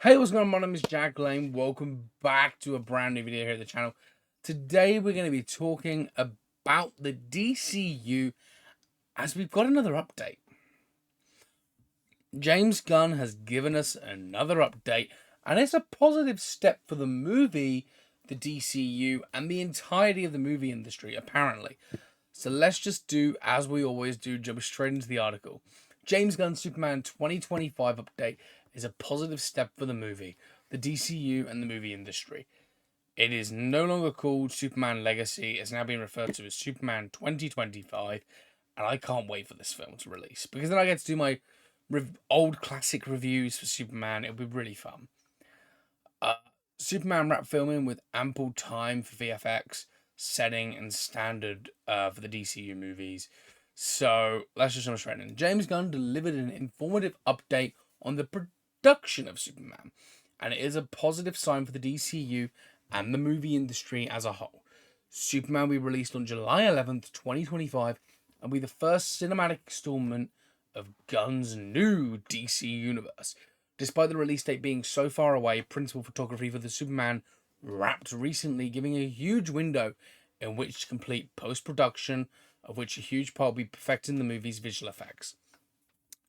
Hey, what's going on? My name is Jack Lane. Welcome back to a brand new video here at the channel. Today we're going to be talking about the DCU as we've got another update. James Gunn has given us another update, and it's a positive step for the movie, the DCU, and the entirety of the movie industry, apparently. So let's just do as we always do, jump straight into the article. James Gunn's Superman 2025 update is a positive step for the movie, the DCU, and the movie industry. It is no longer called Superman Legacy, it's now being referred to as Superman 2025, and I can't wait for this film to release because then I get to do my old classic reviews for Superman. It'll be really fun. Uh, Superman wrapped filming with ample time for VFX, setting, and standard for the DCU movies. So let's just jump straight in. James Gunn delivered an informative update on the production of Superman, and it is a positive sign for the DCU and the movie industry as a whole. Superman will be released on July 11th, 2025, and will be the first cinematic installment of Gunn's new DC universe. Despite the release date being so far away, principal photography for the Superman wrapped recently, giving a huge window in which to complete post-production, of which a huge part will be perfecting the movie's visual effects.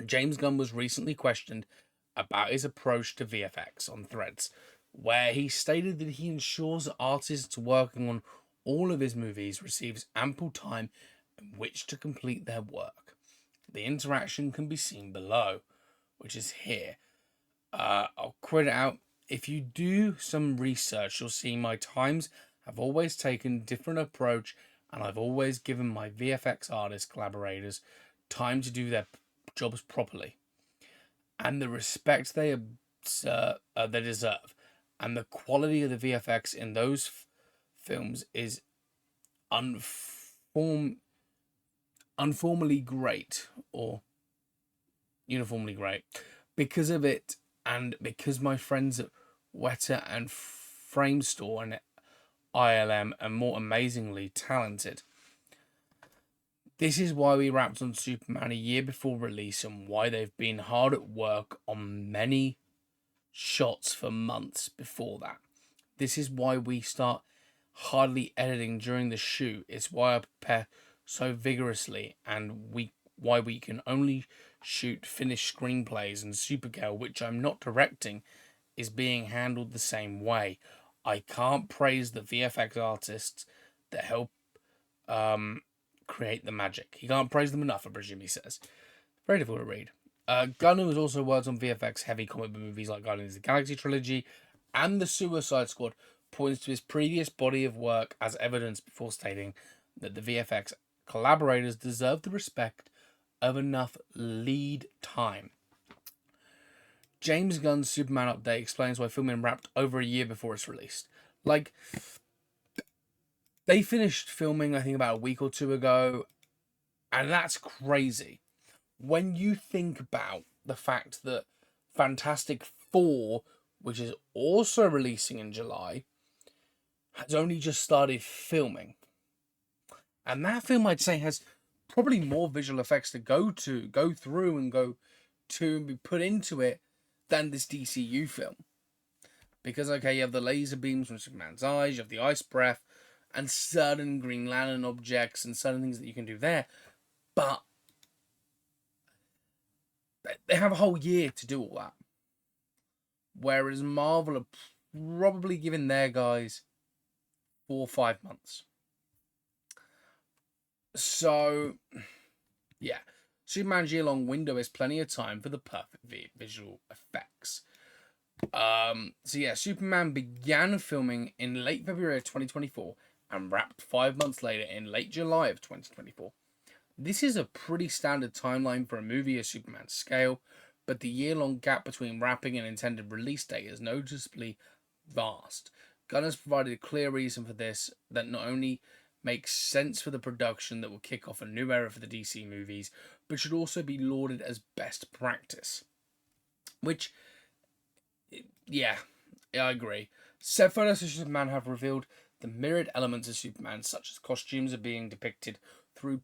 James Gunn was recently questioned about his approach to VFX on Threads, where he stated that he ensures that artists working on all of his movies receives ample time in which to complete their work. The interaction can be seen below, which is here. I'll quit it out. If you do some research, you'll see my times have always taken different approach, and I've always given my VFX artist collaborators time to do their jobs properly and the respect they deserve. And the quality of the VFX in those films is unformally great or uniformly great because of it, and because my friends at Weta and Frame Store and ILM are more amazingly talented. This is why we wrapped on Superman a year before release, and why they've been hard at work on many shots for months before that. This is why we start hardly editing during the shoot. It's why I prepare so vigorously, and why we can only shoot finished screenplays, and Supergirl, which I'm not directing, is being handled the same way. I can't praise the VFX artists that help create the magic. He can't praise them enough, I presume he says. Very difficult to read. Gunn, who has also worked on VFX heavy comic book movies like Guardians of the Galaxy trilogy and the Suicide Squad, points to his previous body of work as evidence before stating that the VFX collaborators deserve the respect of enough lead time. James Gunn's Superman update explains why filming wrapped over a year before it's released. Like, they finished filming, I think, about a week or two ago, and that's crazy. When you think about the fact that Fantastic Four, which is also releasing in July, has only just started filming. And that film, I'd say, has probably more visual effects to go through, and be put into it than this DCU film. Because, okay, you have the laser beams from Superman's eyes, you have the ice breath, and certain Green Lantern objects, and certain things that you can do there. But they have a whole year to do all that. Whereas Marvel are probably giving their guys 4 or 5 months. So, yeah. Superman's year-long window is plenty of time for the perfect visual effects. Superman began filming in late February of 2024 and wrapped 5 months later in late July of 2024. This is a pretty standard timeline for a movie of Superman's scale, but the year-long gap between wrapping and intended release date is noticeably vast. Gunn has provided a clear reason for this that not only makes sense for the production that will kick off a new era for the DC movies, but should also be lauded as best practice. Which, yeah, I agree. Set photos of Superman have revealed the myriad elements of Superman, such as costumes are being depicted through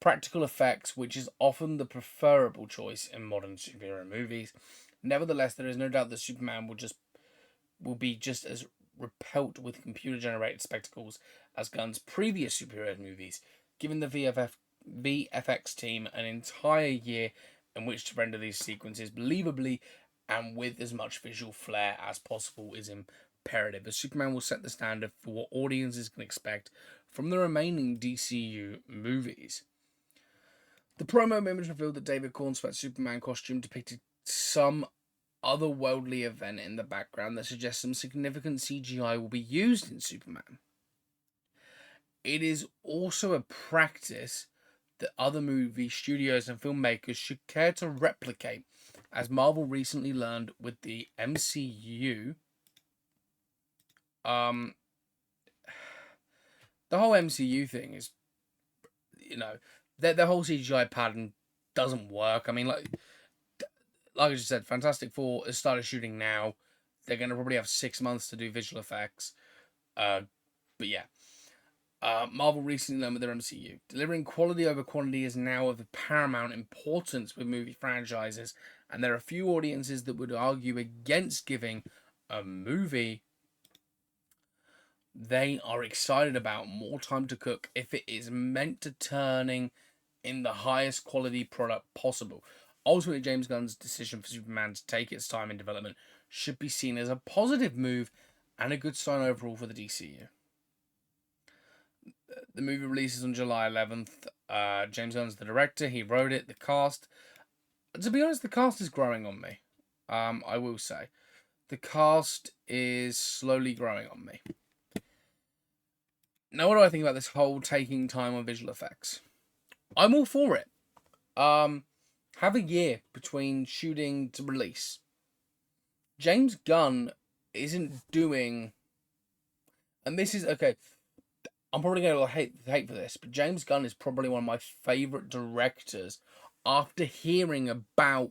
practical effects, which is often the preferable choice in modern superhero movies. Nevertheless, there is no doubt that Superman will be just as repelled with computer generated spectacles as Gunn's previous superhero movies, giving the VFX team an entire year in which to render these sequences believably and with as much visual flair as possible is imperative, as Superman will set the standard for what audiences can expect from the remaining DCU movies. The promo image revealed that David Cornsweet's Superman costume depicted some otherworldly event in the background that suggests some significant CGI will be used in Superman. It is also a practice that other movie studios and filmmakers should care to replicate, as Marvel recently learned with the MCU. The whole MCU thing is, the whole CGI pattern doesn't work. I mean, like I just said, Fantastic Four has started shooting now. They're going to probably have 6 months to do visual effects. But yeah. Marvel recently learned with their MCU. Delivering quality over quantity is now of paramount importance with movie franchises, and there are few audiences that would argue against giving a movie they are excited about more time to cook if it is meant to turning in the highest quality product possible. Ultimately, James Gunn's decision for Superman to take its time in development should be seen as a positive move and a good sign overall for the DCU. The movie releases on July 11th. James Gunn's the director. He wrote it. The cast, to be honest, the cast is growing on me. I will say. The cast is slowly growing on me. Now, what do I think about this whole taking time on visual effects? I'm all for it. Have a year between shooting to release. James Gunn isn't doing, and this is okay. I'm probably going to hate for this, but James Gunn is probably one of my favorite directors after hearing about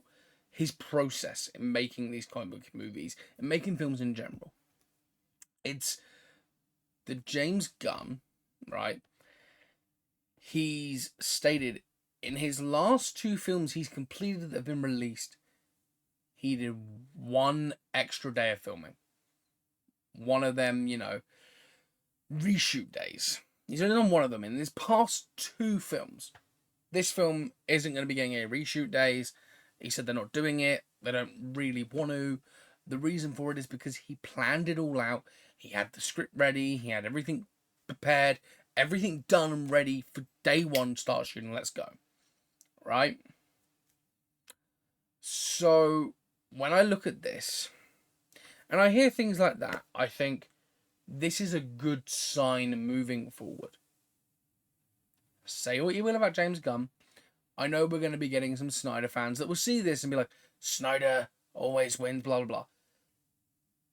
his process in making these comic book movies and making films in general. It's the James Gunn, right? He's stated in his last 2 films he's completed that have been released, he did 1 extra day of filming. One of them, reshoot days. He's only done 1 of them in his past 2 films. This film isn't going to be getting any reshoot days. He said they're not doing it. They don't really want to. The reason for it is because he planned it all out. He had the script ready. He had everything prepared. Everything done and ready for day 1, start shooting. Let's go. Right? So, when I look at this, and I hear things like that, I think this is a good sign moving forward. Say what you will about James Gunn. I know we're going to be getting some Snyder fans that will see this and be like, Snyder always wins, blah, blah, blah.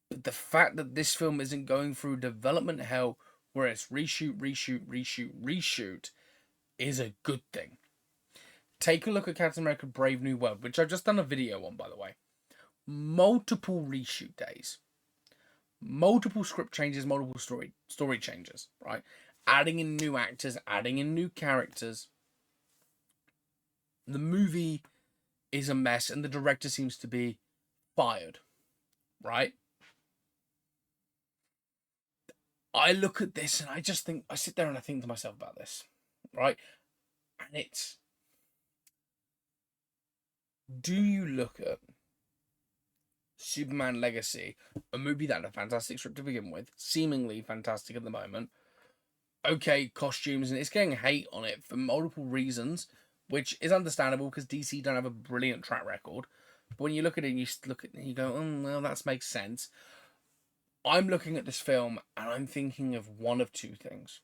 But the fact that this film isn't going through development hell where it's reshoot is a good thing. Take a look at Captain America Brave New World, which I've just done a video on, by the way. Multiple reshoot days. Multiple script changes, multiple story changes, right? Adding in new actors, adding in new characters. The movie is a mess and the director seems to be fired, right? I look at this and I sit there and I think to myself about this, right? And it's, do you look at Superman Legacy, a movie that had a fantastic script to begin with, seemingly fantastic at the moment, okay, costumes, and it's getting hate on it for multiple reasons, which is understandable because DC don't have a brilliant track record. But when you look at it, you go, oh, well, that makes sense. I'm looking at this film and I'm thinking of one of 2 things.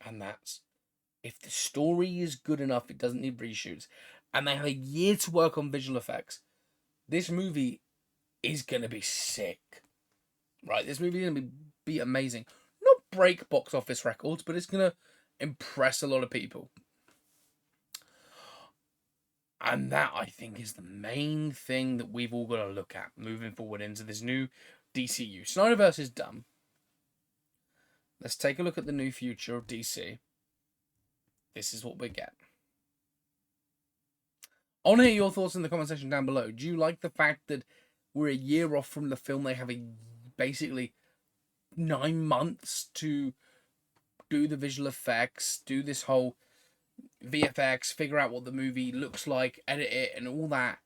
And that's, if the story is good enough, it doesn't need reshoots, and they have a year to work on visual effects, this movie is going to be sick. Right? This movie is going to be amazing. Not break box office records, but it's going to impress a lot of people. And that, I think, is the main thing that we've all got to look at moving forward into this new DCU. Snyderverse is done. Let's take a look at the new future of DC. This is what we get. I want to hear your thoughts in the comment section down below. Do you like the fact that we're a year off from the film? They have basically 9 months to do the visual effects, do this whole VFX, figure out what the movie looks like, edit it, and all that.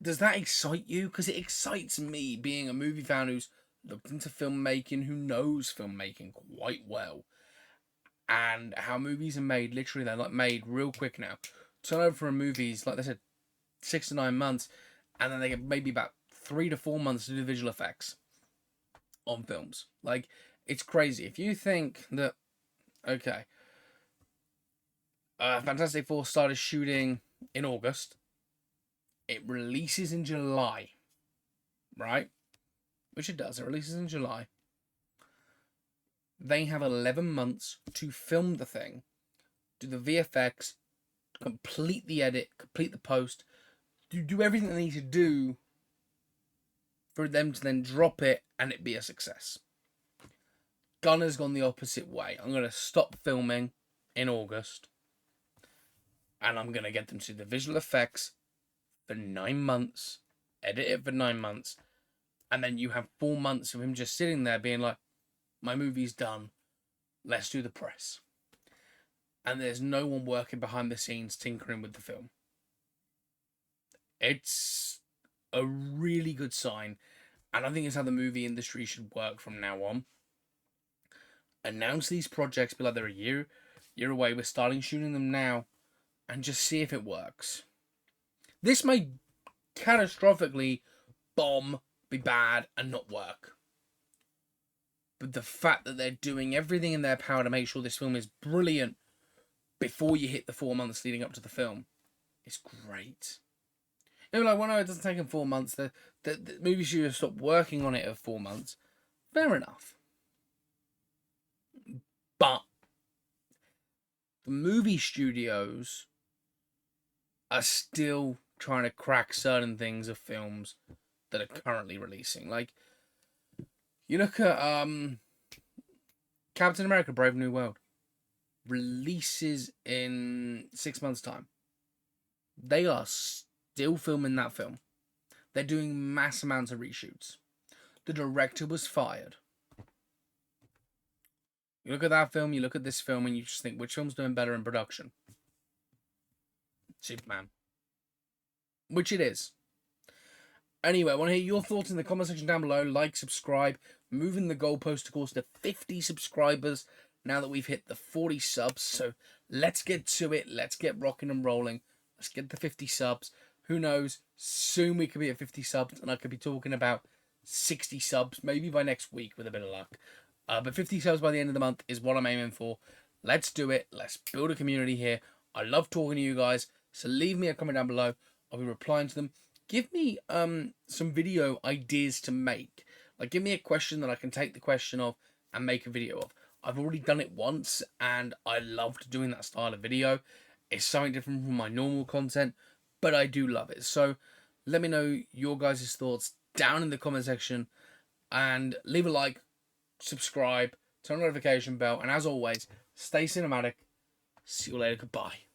Does that excite you? Because it excites me, being a movie fan who's looked into filmmaking, who knows filmmaking quite well, and how movies are made. Literally, they're like made real quick now. Turnover for a movie is, like they said, 6 to 9 months, and then they get maybe about 3 to 4 months to do visual effects on films. Like, it's crazy. If you think that, okay, Fantastic Four started shooting in August, it releases in July, right? Which it does. It releases in July. They have 11 months to film the thing, do the VFX, complete the edit, complete the post, do everything they need to do for them to then drop it and it be a success. Gunner's gone the opposite way. I'm going to stop filming in August, and I'm going to get them to do the visual effects for 9 months, edit it for 9 months, and then you have 4 months of him just sitting there being like, my movie's done, let's do the press. And there's no one working behind the scenes tinkering with the film. It's a really good sign, and I think it's how the movie industry should work from now on. Announce these projects, be like they're a year away, we're starting shooting them now, and just see if it works. This may catastrophically bomb, be bad, and not work. But the fact that they're doing everything in their power to make sure this film is brilliant before you hit the 4 months leading up to the film is great. You know, like, well, no, it doesn't take them 4 months. The movie studio stopped working on it at 4 months. Fair enough. But the movie studios are still trying to crack certain things of films that are currently releasing. Like, you look at Captain America: Brave New World. Releases in 6 months' time. They are still filming that film. They're doing mass amounts of reshoots. The director was fired. You look at that film, you look at this film, and you just think, which film's doing better in production? Superman. Which it is. Anyway, I want to hear your thoughts in the comment section down below. Like, subscribe. Moving the goalpost, of course, to 50 subscribers now that we've hit the 40 subs. So let's get to it. Let's get rocking and rolling. Let's get the 50 subs. Who knows? Soon we could be at 50 subs, and I could be talking about 60 subs, maybe by next week with a bit of luck. But 50 subs by the end of the month is what I'm aiming for. Let's do it. Let's build a community here. I love talking to you guys. So leave me a comment down below. I'll be replying to them. Give me some video ideas to make. Like, give me a question that I can take the question of and make a video of. I've already done it once, and I loved doing that style of video. It's something different from my normal content, but I do love it. So let me know your guys' thoughts down in the comment section, and leave a like, subscribe, turn on the notification bell, and as always, stay cinematic. See you later. Goodbye.